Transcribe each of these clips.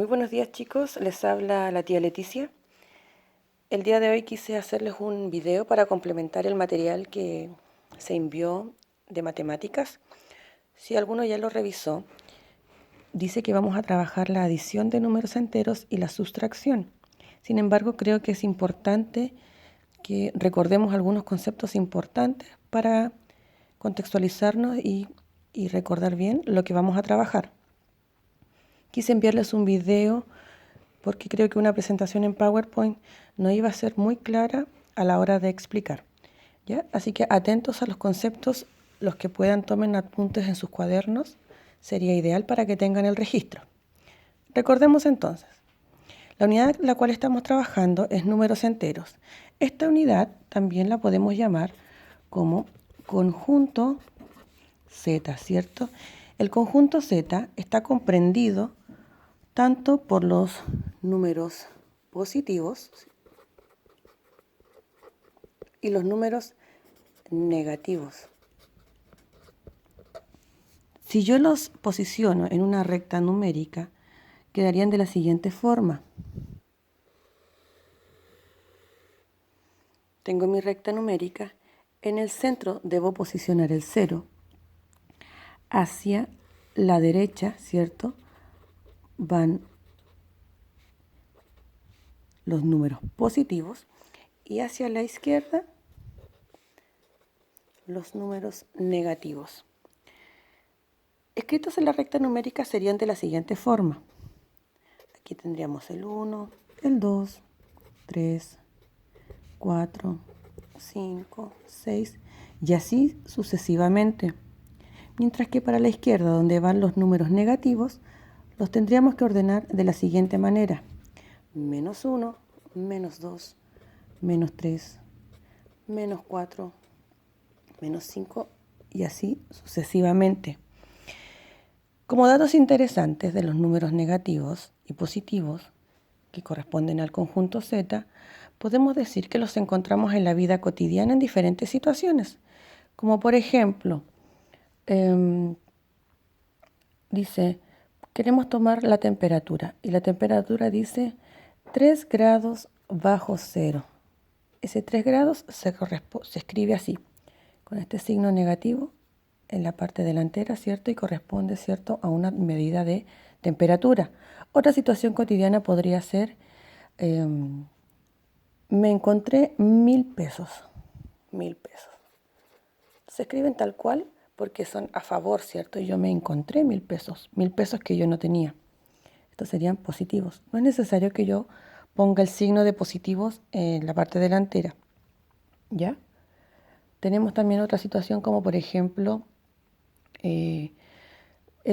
Muy buenos días, chicos, les habla la tía Leticia. El día de hoy quise hacerles un video para complementar el material que se envió de matemáticas. Si alguno ya lo revisó, dice que vamos a trabajar la adición de números enteros y la sustracción. Sin embargo, creo que es importante que recordemos algunos conceptos importantes para contextualizarnos y recordar bien lo que vamos a trabajar. Quise enviarles un video porque creo que una presentación en PowerPoint no iba a ser muy clara a la hora de explicar, ¿ya? Así que atentos a los conceptos, los que puedan tomen apuntes en sus cuadernos, sería ideal para que tengan el registro. Recordemos entonces, la unidad en la cual estamos trabajando es números enteros. Esta unidad también la podemos llamar como conjunto Z, ¿cierto? El conjunto Z está comprendido tanto por los números positivos y los números negativos. Si yo los posiciono en una recta numérica, quedarían de la siguiente forma. Tengo mi recta numérica, en el centro debo posicionar el 0, hacia la derecha, ¿cierto? Van los números positivos y hacia la izquierda los números negativos. Escritos en la recta numérica serían de la siguiente forma. Aquí tendríamos el 1, el 2, 3, 4, 5, 6 y así sucesivamente. Mientras que para la izquierda, donde van los números negativos, los tendríamos que ordenar de la siguiente manera. Menos 1, menos 2, menos 3, menos 4, menos 5 y así sucesivamente. Como datos interesantes de los números negativos y positivos, que corresponden al conjunto Z, podemos decir que los encontramos en la vida cotidiana en diferentes situaciones. Como por ejemplo, dice, queremos tomar la temperatura y la temperatura dice 3 grados bajo cero. Ese 3 grados se escribe así, con este signo negativo en la parte delantera, ¿cierto? Y corresponde, ¿cierto?, a una medida de temperatura. Otra situación cotidiana podría ser, me encontré 1.000 pesos. 1.000 pesos. Se escriben tal cual porque son a favor, ¿cierto? Y yo me encontré 1.000 pesos. 1.000 pesos que yo no tenía. Estos serían positivos. No es necesario que yo ponga el signo de positivos en la parte delantera. ¿Ya? Tenemos también otra situación como por ejemplo el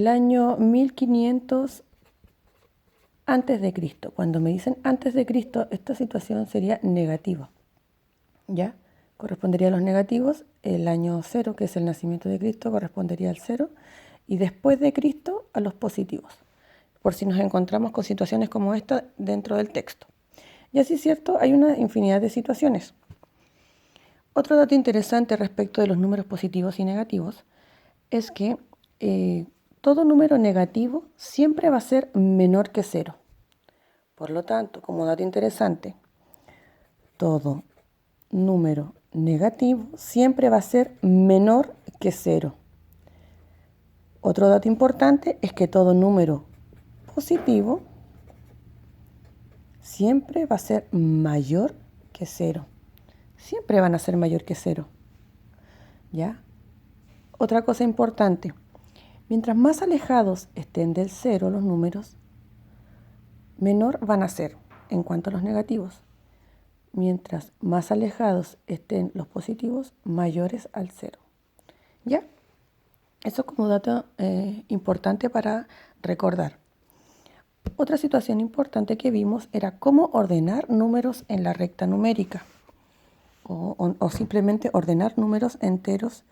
año 1500 antes de Cristo. Cuando me dicen antes de Cristo, esta situación sería negativa. ¿Ya? Correspondería a los negativos. El año 0, que es el nacimiento de Cristo, correspondería al 0. Y después de Cristo, a los positivos. Por si nos encontramos con situaciones como esta dentro del texto. Y así, ¿cierto? Hay una infinidad de situaciones. Otro dato interesante respecto de los números positivos y negativos es que todo número negativo siempre va a ser menor que 0. Por lo tanto, como dato interesante, todo número negativo siempre va a ser menor que 0. Otro dato importante es que todo número positivo siempre va a ser mayor que 0. Siempre van a ser mayor que 0. ¿Ya? Otra cosa importante, mientras más alejados estén del 0 los números, menor van a ser en cuanto a los negativos. Mientras más alejados estén los positivos, mayores al 0. ¿Ya? Eso es como dato importante para recordar. Otra situación importante que vimos era cómo ordenar números en la recta numérica o simplemente ordenar números enteros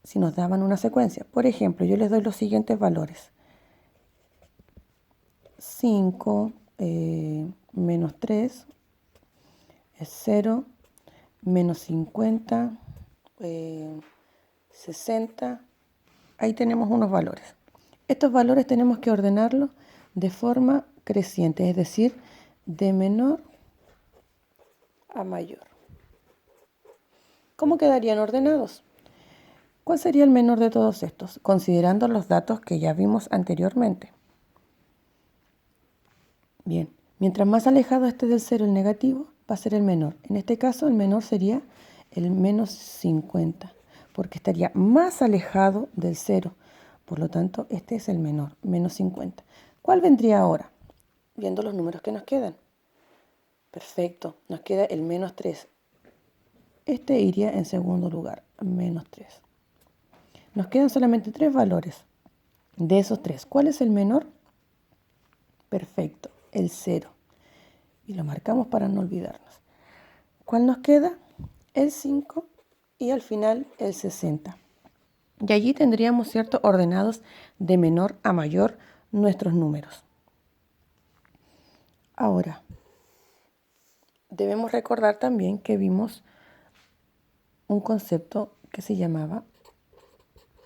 si nos daban una secuencia. Por ejemplo, yo les doy los siguientes valores. 5 menos 3 es 0, menos 50, 60. Ahí tenemos unos valores. Estos valores tenemos que ordenarlos de forma creciente, es decir, de menor a mayor. ¿Cómo quedarían ordenados? ¿Cuál sería el menor de todos estos? Considerando los datos que ya vimos anteriormente. Bien, mientras más alejado esté del cero el negativo, va a ser el menor. En este caso, el menor sería el menos 50, porque estaría más alejado del cero. Por lo tanto, este es el menor, menos 50. ¿Cuál vendría ahora? Viendo los números que nos quedan. Perfecto, nos queda el menos 3. Este iría en segundo lugar, menos 3. Nos quedan solamente 3 valores. De esos 3, ¿cuál es el menor? Perfecto, el 0. Y lo marcamos para no olvidarnos. ¿Cuál nos queda? El 5 y al final el 60. Y allí tendríamos, ¿cierto?, ordenados de menor a mayor nuestros números. Ahora, debemos recordar también que vimos un concepto que se llamaba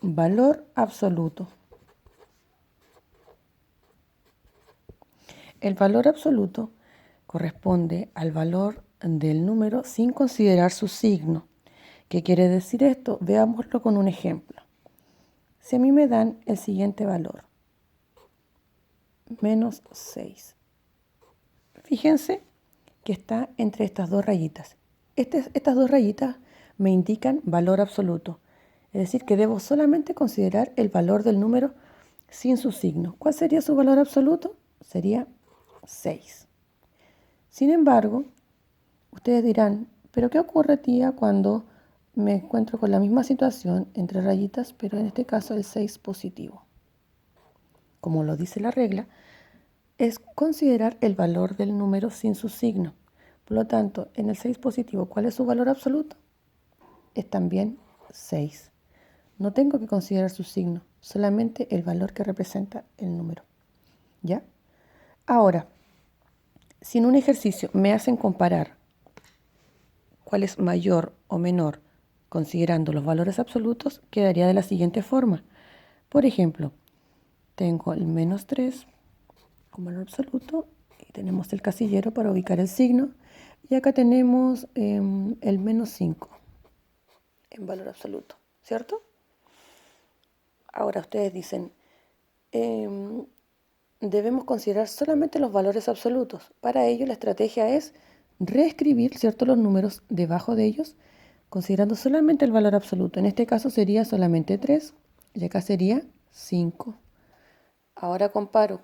valor absoluto. El valor absoluto corresponde al valor del número sin considerar su signo. ¿Qué quiere decir esto? Veámoslo con un ejemplo. Si a mí me dan el siguiente valor, menos 6. Fíjense que está entre estas dos rayitas. Estas dos rayitas me indican valor absoluto. Es decir, que debo solamente considerar el valor del número sin su signo. ¿Cuál sería su valor absoluto? Sería 6. Sin embargo, ustedes dirán, ¿pero qué ocurre, tía, cuando me encuentro con la misma situación entre rayitas, pero en este caso el 6 positivo? Como lo dice la regla, es considerar el valor del número sin su signo. Por lo tanto, en el 6 positivo, ¿cuál es su valor absoluto? Es también 6. No tengo que considerar su signo, solamente el valor que representa el número. ¿Ya? Ahora, si en un ejercicio me hacen comparar cuál es mayor o menor considerando los valores absolutos, quedaría de la siguiente forma. Por ejemplo, tengo el menos 3 como valor absoluto y tenemos el casillero para ubicar el signo. Y acá tenemos el menos 5 en valor absoluto, ¿cierto? Ahora ustedes dicen, debemos considerar solamente los valores absolutos. Para ello la estrategia es reescribir, ¿cierto?, los números debajo de ellos, considerando solamente el valor absoluto. En este caso sería solamente 3 y acá sería 5. Ahora comparo.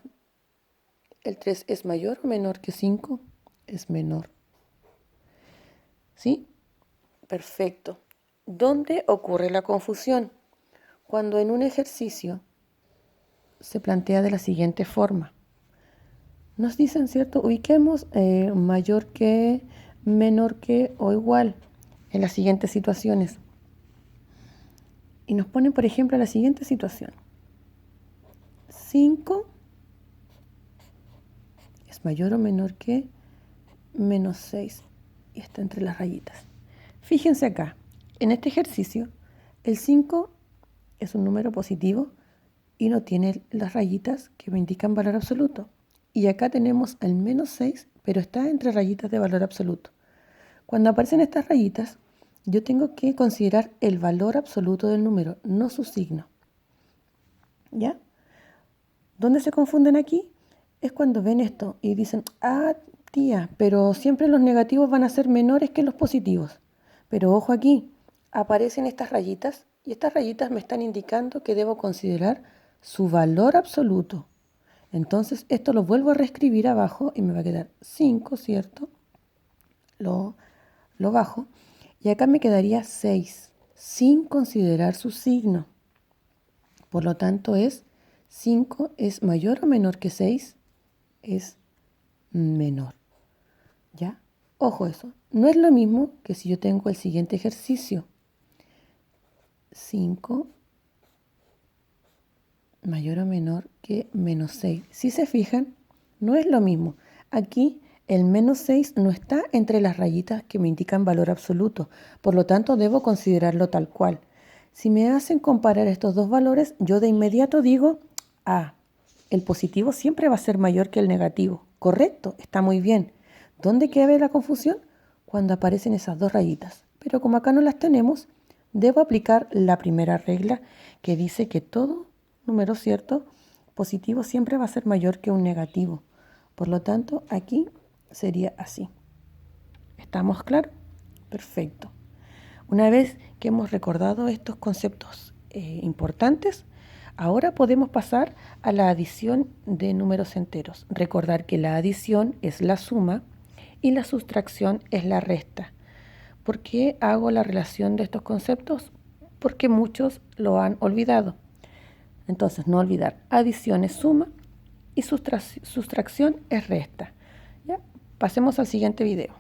¿El 3 es mayor o menor que 5? Es menor. ¿Sí? Perfecto. ¿Dónde ocurre la confusión? Cuando en un ejercicio se plantea de la siguiente forma. Nos dicen, ¿cierto? Ubiquemos mayor que, menor que o igual en las siguientes situaciones. Y nos ponen, por ejemplo, la siguiente situación. 5 es mayor o menor que menos 6. Y está entre las rayitas. Fíjense acá, en este ejercicio, el 5 es un número positivo y no tiene las rayitas que me indican valor absoluto. Y acá tenemos el menos 6, pero está entre rayitas de valor absoluto. Cuando aparecen estas rayitas, yo tengo que considerar el valor absoluto del número, no su signo. ¿Ya? ¿Dónde se confunden aquí? Es cuando ven esto y dicen, ah, tía, pero siempre los negativos van a ser menores que los positivos. Pero ojo aquí, aparecen estas rayitas y estas rayitas me están indicando que debo considerar su valor absoluto. Entonces esto lo vuelvo a reescribir abajo y me va a quedar 5, ¿cierto? Lo bajo. Y acá me quedaría 6, sin considerar su signo. Por lo tanto 5 es mayor o menor que 6, es menor. ¿Ya? Ojo eso. No es lo mismo que si yo tengo el siguiente ejercicio. 5 mayor o menor que menos 6. Si se fijan, no es lo mismo. Aquí el menos 6 no está entre las rayitas que me indican valor absoluto. Por lo tanto, debo considerarlo tal cual. Si me hacen comparar estos dos valores, yo de inmediato digo, Ah, el positivo siempre va a ser mayor que el negativo. Correcto, está muy bien. ¿Dónde queda la confusión? Cuando aparecen esas dos rayitas. Pero como acá no las tenemos, debo aplicar la primera regla que dice que todo número cierto positivo siempre va a ser mayor que un negativo. Por lo tanto, aquí sería así. ¿Estamos claros? Perfecto. Una vez que hemos recordado estos conceptos importantes, ahora podemos pasar a la adición de números enteros. Recordar que la adición es la suma y la sustracción es la resta. ¿Por qué hago la relación de estos conceptos? Porque muchos lo han olvidado. Entonces, no olvidar, adición es suma y sustracción es resta. ¿Ya? Pasemos al siguiente video.